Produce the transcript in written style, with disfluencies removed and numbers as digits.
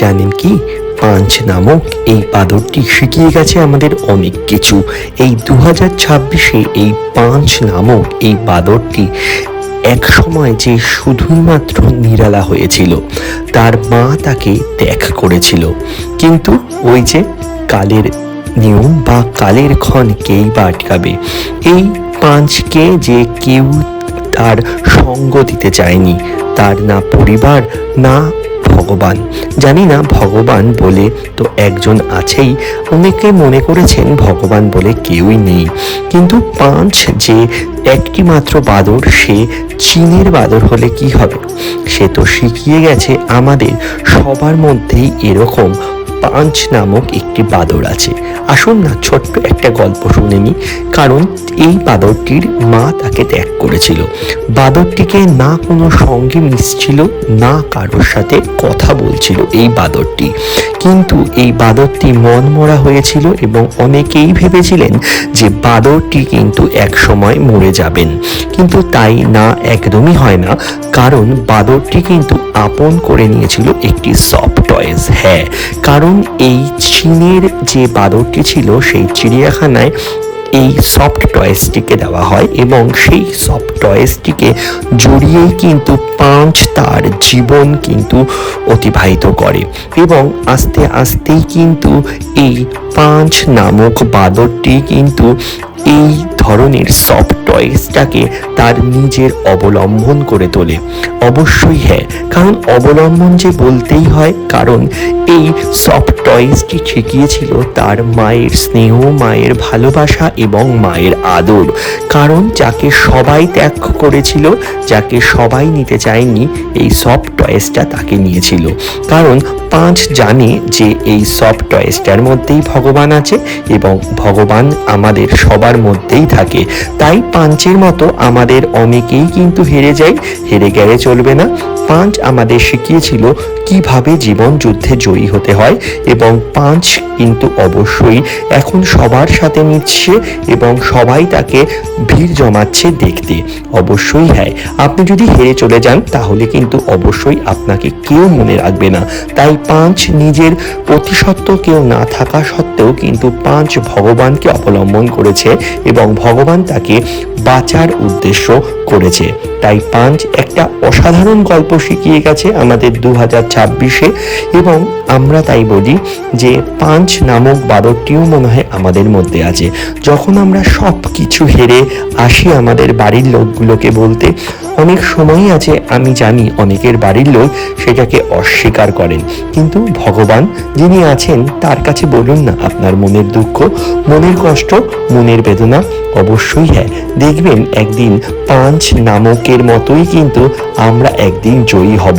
জানেন কি, পাঁচ নামক এই বাঁদরটি শিখিয়ে গেছে আমাদের অনেক কিছু। এই 2026-এ এই পাঁচ নামক এই বাঁদরটি এক সময় যে শুধুই মাত্র নিরালা হয়েছিল, তার মা তাকে ত্যাগ করেছিল, কিন্তু ওই যে কালের নিয়ম বা কালের ক্ষণ কেই বা আটকাবে। এই পাঁচকে যে কেউ তার সঙ্গ দিতে চায়নি, তার না পরিবার না ভগবান। জানি না ভগবান বলে তো একজন আছেই, অনেকে মনে করেছেন ভগবান বলে কেউই নেই, কিন্তু পাঁচ যে একটি মাত্র বাঁদর, সে চীনের বাঁদর হলে কি হবে? সে তো শিখিয়ে গেছে আমাদের সবার মধ্যেই এরকম পাঁচ নামক একটি বাঁদর আছে। আসুন না ছোট্ট একটা গল্প শুনে নিই। কারণ এই বাঁদরটির মা তাকে ত্যাগ করেছিল। বাঁদরটিকে না কোনো সঙ্গে মিশছিল, না কারোর সাথে কথা বলছিল এই বাঁদরটি। কিন্তু এই বাঁদরটি মনমরা হয়েছিল এবং অনেকেই ভেবেছিলেন যে বাঁদরটি কিন্তু এক সময় মরে যাবেন, কিন্তু তাই না, একদমই হয় না। কারণ বাঁদরটি কিন্তু আপন করে নিয়েছিল একটি সফট টয়েস। হ্যাঁ, কারণ এই চীনের যে বাঁদরটি ছিল সেই চিড়িয়াখানায় এই সফট টয়েসটিকে দেওয়া হয় এবং সেই সফট টয়েসটিকে জড়িয়েই কিন্তু পাঁচ তার জীবন কিন্তু অতিবাহিত করে এবং আস্তে আস্তেই কিন্তু এই পাঁচ নামক বাঁদরটি কিন্তু এই ধরনের সফট টয়েসটাকে তার নিজের অবলম্বন করে তোলে। অবশ্যই হ্যাঁ, কারণ অবলম্বন যে বলতেই হয়, কারণ এই সফট টয়েসটি শিখিয়েছিল তার মায়ের স্নেহ, মায়ের ভালোবাসা এবং মায়ের আদর। কারণ যাকে সবাই ত্যাগ করেছিল, যাকে সবাই নিতে চায়নি, এই সফট টয়েসটা তাকে নিয়েছিল। কারণ পাঁচ জানে যে এই সফট টয়েসটার মধ্যেই ভগবান আছে এবং ভগবান আমাদের সবার মধ্যেই থাকে। তাই পাঁচের মতো আমাদের অনেকেই কিন্তু হেরে যায়, হেরে গেলে চলবে না। পাঁচ আমাদের শিখিয়েছিল কিভাবে জীবন যুদ্ধে জয়ী হতে হয় এবং পাঁচ কিন্তু অবশ্যই এখন সবার সাথে মিশছে এবং সবাই তাকে ভিড় জমাচ্ছে দেখতে। অবশ্যই হ্যাঁ, আপনি যদি হেরে চলে যান তাহলে কিন্তু অবশ্যই আপনাকে কেউ মনে রাখবে না। তাই পাঁচ নিজের প্রতিশব্দ কেউ না থাকা সত্ত্বেও কিন্তু পাঁচ ভগবানকে অবলম্বন করেছে এবং ভগবান তাকে বাঁচার উদ্দেশ্য করেছে। তাই পাঁচ একটা অসাধারণ গল্প শিখিয়ে গেছে আমাদের 2026-এ এবং আমরা তাই বলি যে পাঁচ নামক বাঁদরটিও মনে হয় আমাদের মধ্যে আছে। যখন আমরা সব কিছু হেরে আসি আমাদের বাড়ির লোকগুলোকে বলতে, অনেক সময়ই আছে, আমি জানি অনেকের বাড়ির লোক সেটাকে অস্বীকার করেন, কিন্তু ভগবান যিনি আছেন তার কাছে বলুন না আপনার মনের দুঃখ, মনের কষ্ট, মনের বেদনা। অবশ্যই হ্যাঁ, দেখবেন একদিন পাঁচ নামকের মতোই কিন্তু আমরা একদিন জয়ী হব।